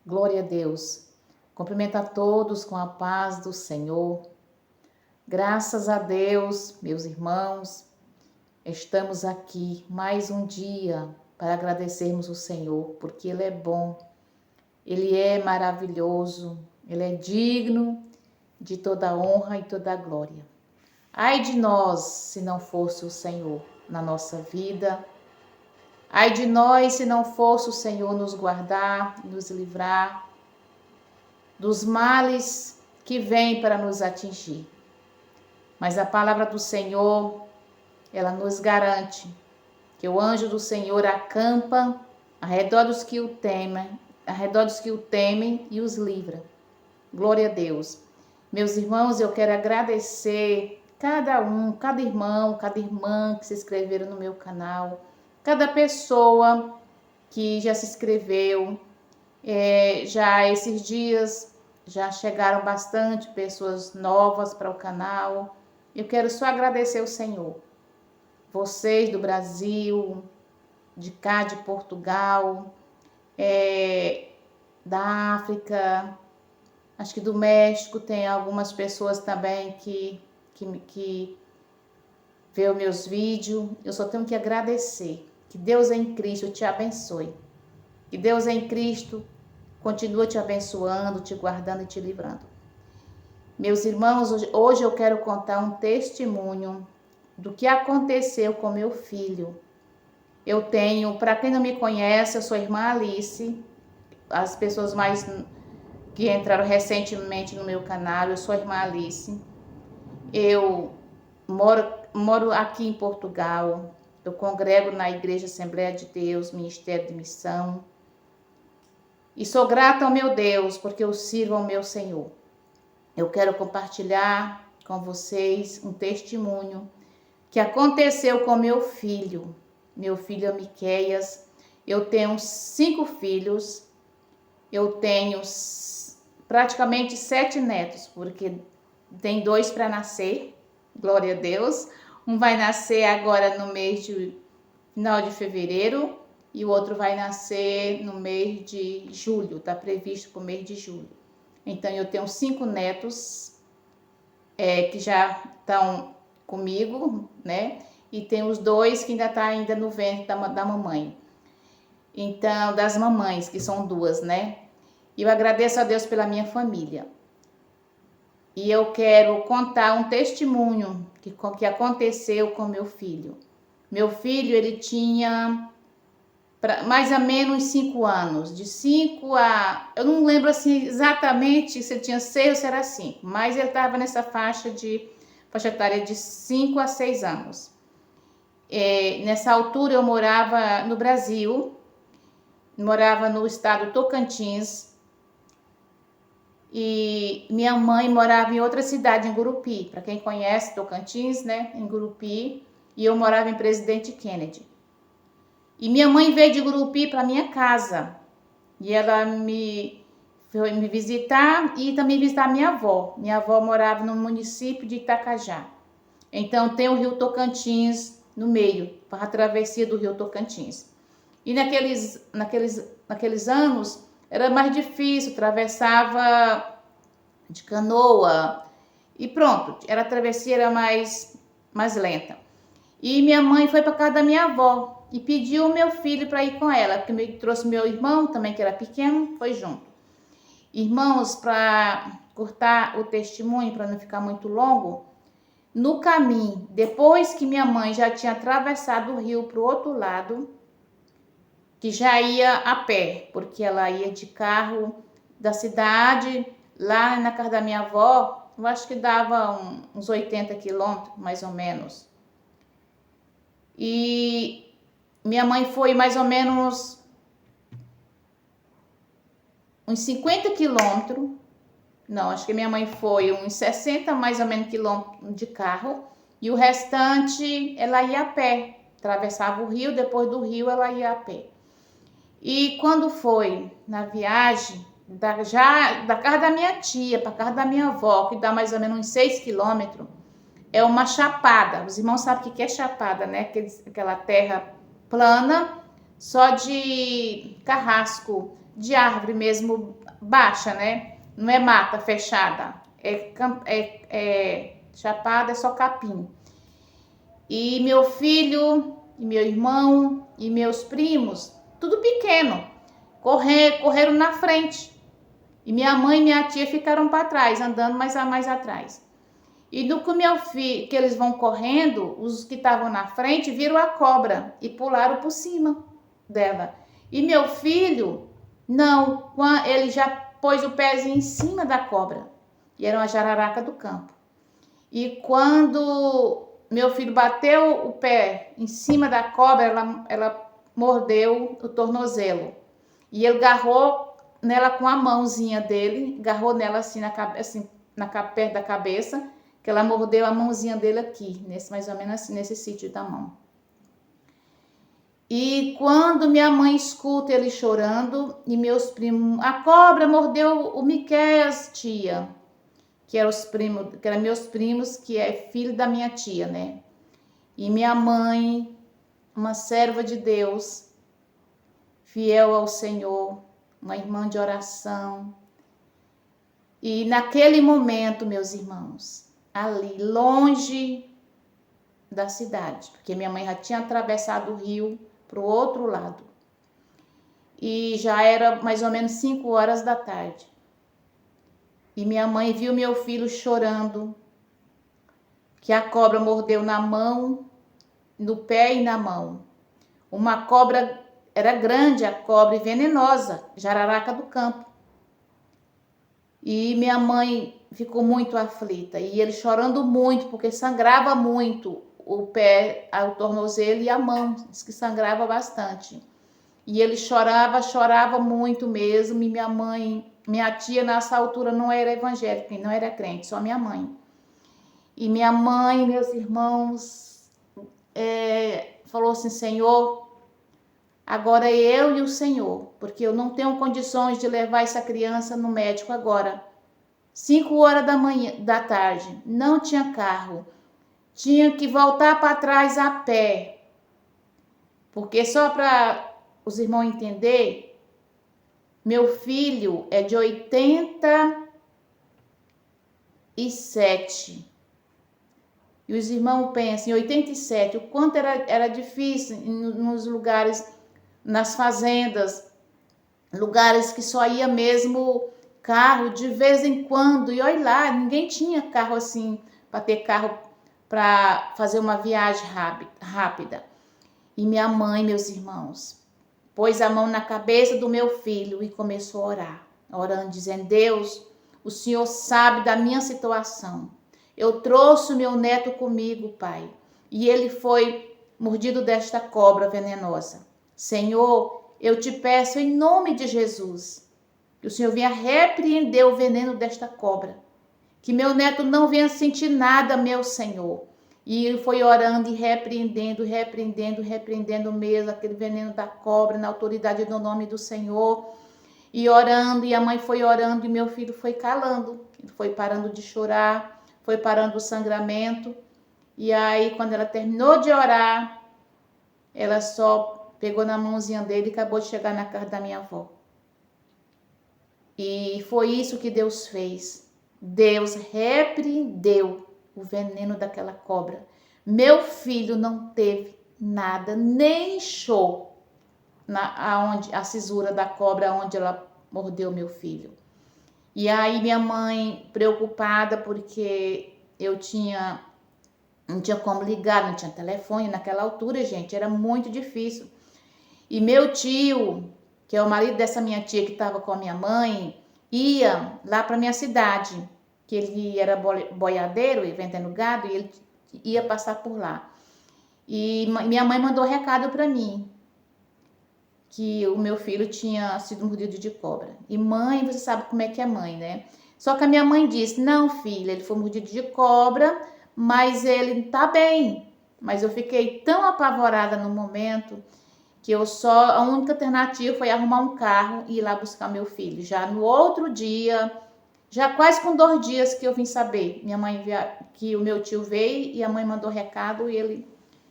Glória a Deus. Cumprimento a todos com a paz do Senhor. Graças a Deus, meus irmãos, estamos aqui mais um dia para agradecermos o Senhor, porque Ele é bom, Ele é maravilhoso, Ele é digno de toda honra e toda glória. Ai de nós, se não fosse o Senhor na nossa vida. Ai de nós, se não fosse o Senhor nos guardar, nos livrar dos males que vêm para nos atingir. Mas a palavra do Senhor, ela nos garante que o anjo do Senhor acampa ao redor dos que o temem e os livra. Glória a Deus. Meus irmãos, eu quero agradecer cada irmão, cada irmã que se inscreveram no meu canal, cada pessoa que já se inscreveu. Já esses dias já chegaram bastante pessoas novas para o canal. Eu quero só agradecer ao Senhor. Vocês do Brasil, de cá de Portugal, da África, acho que do México, tem algumas pessoas também que vê os meus vídeos. Eu só tenho que agradecer. Que Deus em Cristo te abençoe. Que Deus em Cristo continua te abençoando, te guardando e te livrando. Meus irmãos, hoje eu quero contar um testemunho do que aconteceu com meu filho. Eu tenho, para quem não me conhece, eu sou a irmã Alice. As pessoas mais que entraram recentemente no meu canal, eu sou a irmã Alice. Eu moro aqui em Portugal. Eu congrego na Igreja Assembleia de Deus, Ministério de Missão. E sou grata ao meu Deus, porque eu sirvo ao meu Senhor. Eu quero compartilhar com vocês um testemunho que aconteceu com meu filho é Miqueias. Eu tenho 5 filhos, eu tenho praticamente 7 netos, porque tem 2 para nascer, glória a Deus. Um vai nascer agora no mês de final de fevereiro e o outro vai nascer no mês de julho, está previsto para o mês de julho. Então eu tenho 5 netos que já estão comigo, né? E tem os 2 que ainda tá no ventre da mamãe. Então, das mamães, que são 2, né? E eu agradeço a Deus pela minha família. E eu quero contar um testemunho que aconteceu com meu filho. Meu filho, ele tinha mais ou menos 5 anos. De 5 a... Eu não lembro assim exatamente se ele tinha 6 ou se era 5. Mas ele estava nessa faixa etária de 5 a 6 anos. Nessa altura eu morava no Brasil. Morava no estado Tocantins. E minha mãe morava em outra cidade, em Gurupi. Para quem conhece Tocantins, né? Em Gurupi. E eu morava em Presidente Kennedy. E minha mãe veio de Gurupi para minha casa. E ela foi me visitar e também visitar minha avó. Minha avó morava no município de Itacajá. Então tem o rio Tocantins no meio, para a travessia do rio Tocantins. E naqueles anos era mais difícil, atravessava de canoa e pronto, a travessia era mais lenta. E minha mãe foi para casa da minha avó e pediu o meu filho para ir com ela, porque me trouxe meu irmão também, que era pequeno, foi junto. Irmãos, para cortar o testemunho, para não ficar muito longo, no caminho, depois que minha mãe já tinha atravessado o rio para o outro lado, que já ia a pé, porque ela ia de carro da cidade, lá na casa da minha avó, eu acho que dava uns 80 quilômetros, mais ou menos. E minha mãe foi mais ou menos uns 50 quilômetros. Não, acho que minha mãe foi uns 60 mais ou menos quilômetros de carro. E o restante ela ia a pé. Atravessava o rio, depois do rio ela ia a pé. E quando foi na viagem, da casa da minha tia para a casa da minha avó, que dá mais ou menos uns 6 quilômetros, é uma chapada. Os irmãos sabem o que é chapada, né? Aquela terra plana, só de carrasco de árvore mesmo, baixa, né? Não é mata fechada, é chapada, é só capim. E meu filho, e meu irmão, e meus primos, tudo pequeno, correram na frente. E minha mãe e minha tia ficaram para trás, andando mais atrás. E no que meu filho, que eles vão correndo, os que estavam na frente viram a cobra e pularam por cima dela. E meu filho, não, ele já pôs o pezinho em cima da cobra. E era uma jararaca do campo. E quando meu filho bateu o pé em cima da cobra, ela mordeu o tornozelo. E ele agarrou nela com a mãozinha dele, agarrou nela assim, perto da cabeça, que ela mordeu a mãozinha dele aqui, mais ou menos assim, nesse sítio da mão. E quando minha mãe escuta ele chorando, e meus primos, a cobra mordeu o Miqueias, tia, que eram meus primos, que é filho da minha tia, né? E minha mãe, uma serva de Deus, fiel ao Senhor, uma irmã de oração. E naquele momento, meus irmãos, ali, longe da cidade, porque minha mãe já tinha atravessado o rio para o outro lado. E já era mais ou menos 5 horas da tarde. E minha mãe viu meu filho chorando, que a cobra mordeu na mão, no pé e na mão. Uma cobra, era grande a cobra e venenosa, jararaca do campo. E minha mãe ficou muito aflita, e ele chorando muito, porque sangrava muito o pé, o tornozelo e a mão, diz que sangrava bastante. E ele chorava muito mesmo, e minha tia nessa altura não era evangélica, não era crente, só minha mãe. E minha mãe, meus irmãos, falou assim: Senhor, agora eu e o Senhor, porque eu não tenho condições de levar essa criança no médico agora. 5 horas da tarde, não tinha carro, tinha que voltar para trás a pé, porque só para os irmãos entenderem, meu filho é de 87. E os irmãos pensam, em 87, o quanto era difícil nos lugares, nas fazendas, lugares que só ia mesmo carro de vez em quando. E olha lá, ninguém tinha carro assim, para ter carro para fazer uma viagem rápida. E minha mãe, meus irmãos, pôs a mão na cabeça do meu filho e começou a orar, orando, dizendo: Deus, o Senhor sabe da minha situação. Eu trouxe o meu neto comigo, Pai, e ele foi mordido desta cobra venenosa. Senhor, eu te peço em nome de Jesus, que o Senhor venha repreender o veneno desta cobra, que meu neto não venha sentir nada, meu Senhor. E ele foi orando e repreendendo mesmo aquele veneno da cobra, na autoridade do nome do Senhor. E orando, e a mãe foi orando, e meu filho foi calando, ele foi parando de chorar, foi parando o sangramento. E aí, quando ela terminou de orar, ela só pegou na mãozinha dele e acabou de chegar na casa da minha avó. E foi isso que Deus fez. Deus repreendeu o veneno daquela cobra. Meu filho não teve nada, nem inchou a cisura da cobra onde ela mordeu meu filho. E aí minha mãe preocupada porque não tinha como ligar, não tinha telefone naquela altura, gente, era muito difícil. E meu tio, que é o marido dessa minha tia que estava com a minha mãe, ia lá para minha cidade, que ele era boiadeiro e vendendo gado, e ele ia passar por lá. E minha mãe mandou recado para mim, que o meu filho tinha sido mordido de cobra. E mãe, você sabe como é que é mãe, né? Só que a minha mãe disse: não, filha, ele foi mordido de cobra, mas ele tá bem. Mas eu fiquei tão apavorada no momento que a única alternativa foi arrumar um carro e ir lá buscar meu filho. Já no outro dia, já quase com 2 dias que eu vim saber, que o meu tio veio e a mãe mandou recado e ele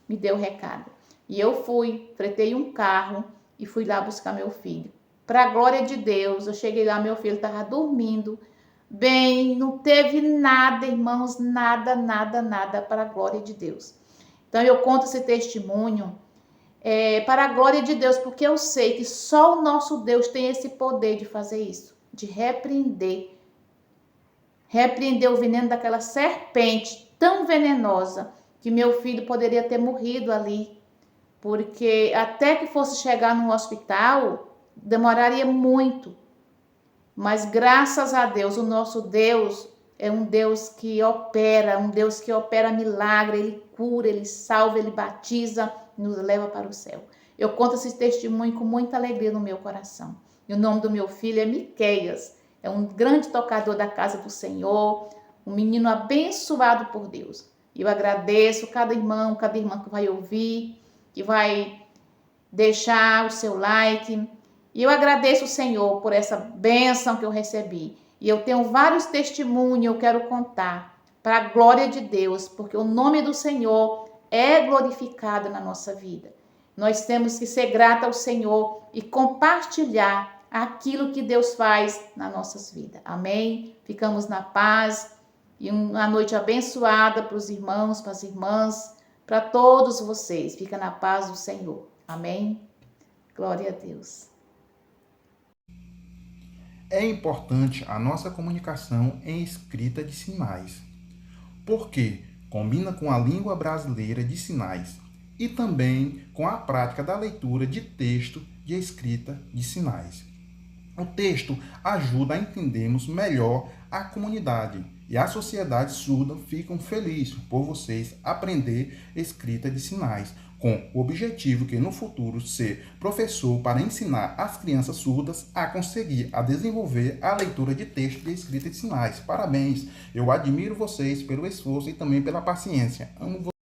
me deu o recado. E eu fui, fretei um carro e fui lá buscar meu filho. Para a glória de Deus. Eu cheguei lá, meu filho estava dormindo. Bem, não teve nada, irmãos, nada, nada, nada, para a glória de Deus. Então eu conto esse testemunho para a glória de Deus, porque eu sei que só o nosso Deus tem esse poder de fazer isso, de repreender o veneno daquela serpente tão venenosa que meu filho poderia ter morrido ali, porque até que fosse chegar no hospital demoraria muito. Mas graças a Deus, o nosso Deus é um Deus que opera milagre, ele cura, ele salva, ele batiza e nos leva para o céu. Eu conto esse testemunho com muita alegria no meu coração. E o nome do meu filho é Miqueias, é um grande tocador da casa do Senhor, um menino abençoado por Deus. E eu agradeço cada irmã que vai ouvir, que vai deixar o seu like. E eu agradeço o Senhor por essa bênção que eu recebi. E eu tenho vários testemunhos, eu quero contar para a glória de Deus, porque o nome do Senhor é glorificado na nossa vida. Nós temos que ser gratos ao Senhor e compartilhar aquilo que Deus faz nas nossas vidas. Amém? Ficamos na paz e uma noite abençoada para os irmãos, para as irmãs, para todos vocês. Fica na paz do Senhor. Amém? Glória a Deus. É importante a nossa comunicação em escrita de sinais, porque combina com a língua brasileira de sinais e também com a prática da leitura de texto de escrita de sinais. O texto ajuda a entendermos melhor a comunidade e a sociedade surda ficam felizes por vocês aprender escrita de sinais, com o objetivo que no futuro ser professor para ensinar as crianças surdas a conseguir a desenvolver a leitura de texto de escrita de sinais. Parabéns! Eu admiro vocês pelo esforço e também pela paciência. Amo vocês.